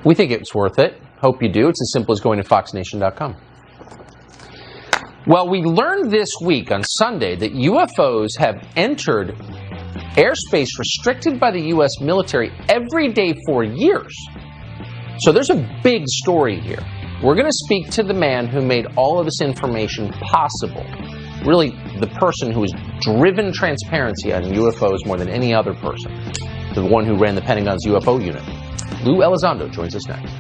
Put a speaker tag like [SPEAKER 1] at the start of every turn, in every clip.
[SPEAKER 1] We think it's worth it. Hope you do. It's as simple as going to foxnation.com. Well, we learned this week on Sunday that UFOs have entered airspace restricted by the U.S. military every day for years. So there's a big story here. We're going to speak to the man who made all of this information possible. Really, the person who has driven transparency on UFOs more than any other person. The one who ran the Pentagon's UFO unit. Lou Elizondo joins us next.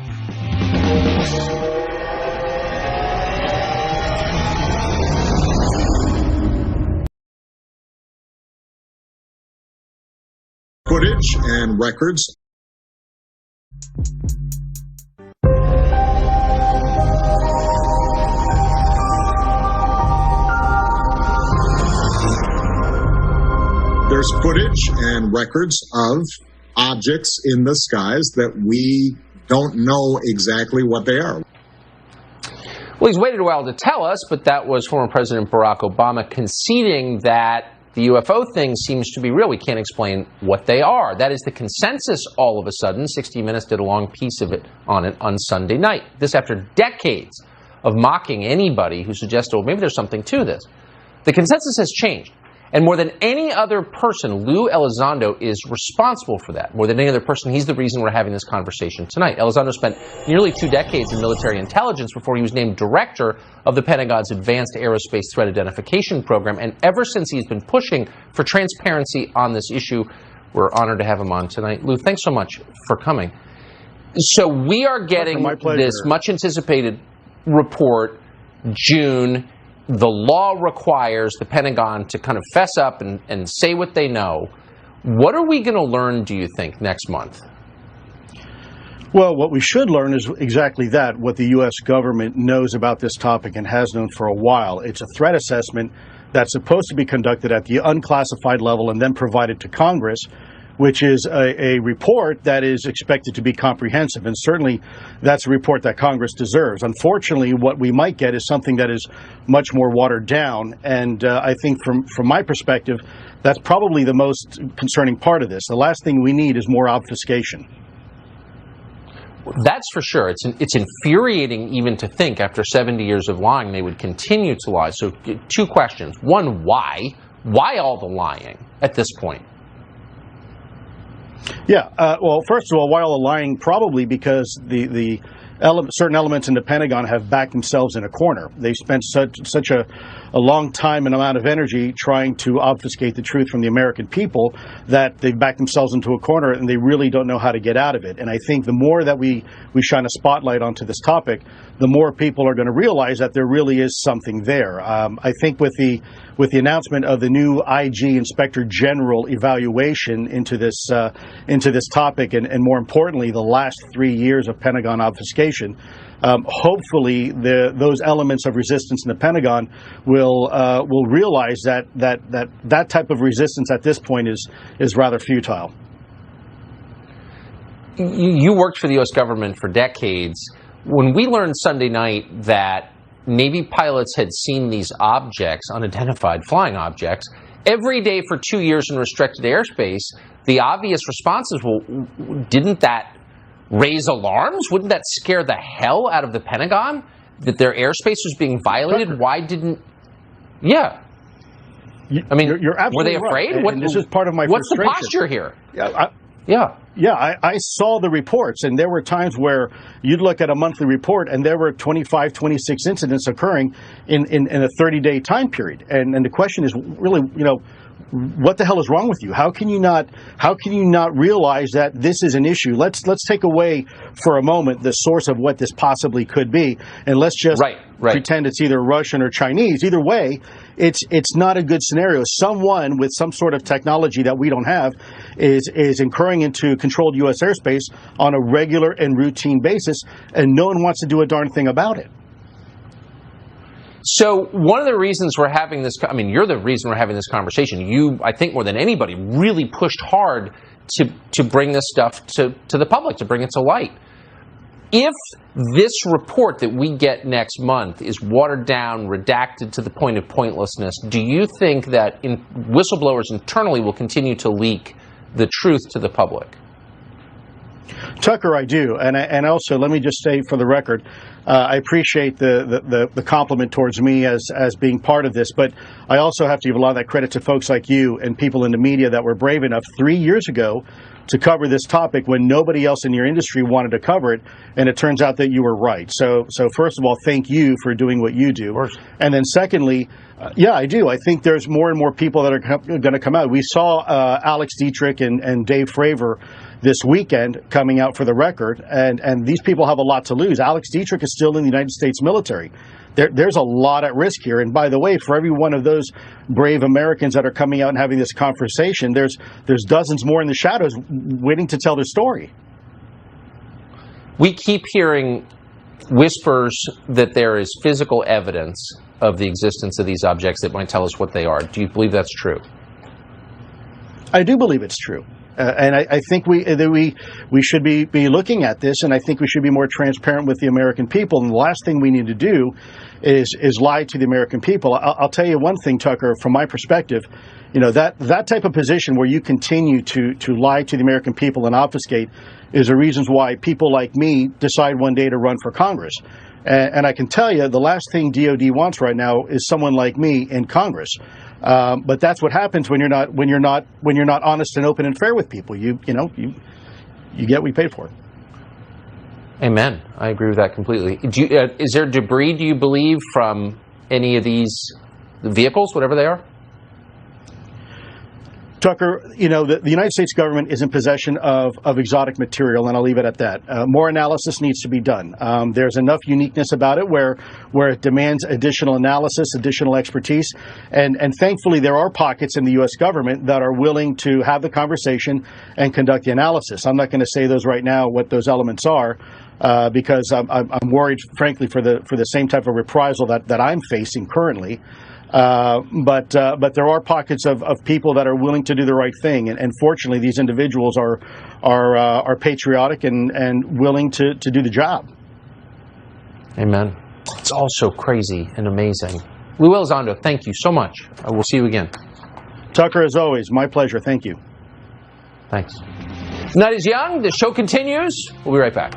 [SPEAKER 2] Footage and records. There's footage and records of objects in the skies that we don't know exactly what they are.
[SPEAKER 1] Well, he's waited a while to tell us, but that was former President Barack Obama conceding that the UFO thing seems to be real. We can't explain what they are. That is the consensus all of a sudden. 60 Minutes did a long piece of it on Sunday night. This after decades of mocking anybody who suggested, well, maybe there's something to this. The consensus has changed. And more than any other person, Lou Elizondo is responsible for that. More than any other person, he's the reason we're having this conversation tonight. Elizondo spent nearly 2 decades in military intelligence before he was named director of the Pentagon's Advanced Aerospace Threat Identification Program. And ever since he's been pushing for transparency on this issue, we're honored to have him on tonight. Lou, thanks so much for coming. So we are getting this much-anticipated report, June. The law requires the Pentagon to kind of fess up and say what they know. What are we going to learn, do you think, next month?
[SPEAKER 3] Well, what we should learn is exactly that, what the U.S. government knows about this topic and has known for a while. It's a threat assessment that's supposed to be conducted at the unclassified level and then provided to Congress, which is a report that is expected to be comprehensive. And certainly that's a report that Congress deserves. Unfortunately, what we might get is something that is much more watered down. And I think from my perspective, that's probably the most concerning part of this. The last thing we need is more obfuscation.
[SPEAKER 1] That's for sure. It's infuriating even to think after 70 years of lying, they would continue to lie. So 2 questions. One, why? Why all the lying at this point?
[SPEAKER 3] Yeah, well, first of all, why all the lying? Probably because certain elements in the Pentagon have backed themselves in a corner. They've spent such a long time and amount of energy trying to obfuscate the truth from the American people that they've backed themselves into a corner and they really don't know how to get out of it. And I think the more that we shine a spotlight onto this topic, the more people are going to realize that there really is something there. I think with the announcement of the new IG Inspector General evaluation into this topic, and more importantly, the last 3 years of Pentagon obfuscation, hopefully those elements of resistance in the Pentagon will realize that type of resistance at this point is rather futile.
[SPEAKER 1] You worked for the U.S. government for decades. When we learned Sunday night that Navy pilots had seen these objects, unidentified flying objects, every day for 2 years in restricted airspace, the obvious response is, well, didn't that raise alarms? Wouldn't that scare the hell out of the Pentagon? That their airspace was being violated? Why didn't... Yeah. I mean,
[SPEAKER 3] you're absolutely
[SPEAKER 1] were they afraid?
[SPEAKER 3] Right. And this is part of my
[SPEAKER 1] what's
[SPEAKER 3] frustration.
[SPEAKER 1] What's the posture here?
[SPEAKER 3] I saw the reports, and there were times where you'd look at a monthly report and there were 25, 26 incidents occurring in a 30-day time period. And the question is really, what the hell is wrong with you? How can you not realize that this is an issue? Let's take away for a moment the source of what this possibly could be, and let's just pretend it's either Russian or Chinese. Either way, it's not a good scenario. Someone with some sort of technology that we don't have is incurring into controlled U.S. airspace on a regular and routine basis, and no one wants to do a darn thing about it.
[SPEAKER 1] So one of the reasons we're having this, you're the reason we're having this conversation. You, I think more than anybody, really pushed hard to bring this stuff to the public, to bring it to light. If this report that we get next month is watered down, redacted to the point of pointlessness, do you think that whistleblowers internally will continue to leak the truth to the public?
[SPEAKER 3] Tucker, I do, and also let me just say for the record, I appreciate the compliment towards me as being part of this, but I also have to give a lot of that credit to folks like you and people in the media that were brave enough 3 years ago to cover this topic when nobody else in your industry wanted to cover it, and it turns out that you were right. So first of all, thank you for doing what you do, and then secondly, yeah, I do. I think there's more and more people that are going to come out. We saw Alex Dietrich and Dave Fravor this weekend coming out for the record, and these people have a lot to lose. Alex Dietrich is still in the United States military. There's a lot at risk here. And by the way, for every one of those brave Americans that are coming out and having this conversation, there's dozens more in the shadows waiting to tell their story.
[SPEAKER 1] We keep hearing whispers that there is physical evidence of the existence of these objects that might tell us what they are. Do you believe that's true?
[SPEAKER 3] I do believe it's true. And I think we should be looking at this, and I think we should be more transparent with the American people. And the last thing we need to do is lie to the American people. I'll tell you one thing, Tucker, from my perspective, you know, that type of position where you continue to lie to the American people and obfuscate is the reasons why people like me decide one day to run for Congress. And I can tell you, the last thing DOD wants right now is someone like me in Congress. But that's what happens when you're not honest and open and fair with people. You get what you paid for.
[SPEAKER 1] Amen. I agree with that completely. Is there debris, do you believe, from any of these vehicles, whatever they are?
[SPEAKER 3] Tucker, you know, the United States government is in possession of exotic material, and I'll leave it at that. More analysis needs to be done. There's enough uniqueness about it where it demands additional analysis, additional expertise, and thankfully there are pockets in the U.S. government that are willing to have the conversation and conduct the analysis. I'm not going to say those right now, what those elements are, because I'm worried, frankly, for the same type of reprisal that I'm facing currently. But there are pockets of people that are willing to do the right thing, and fortunately, these individuals are patriotic and willing to do the job.
[SPEAKER 1] Amen. It's all so crazy and amazing. Lou Elizondo, thank you so much. We'll see you again.
[SPEAKER 3] Tucker, as always, my pleasure. Thank you.
[SPEAKER 1] Thanks. Night is young. The show continues. We'll be right back.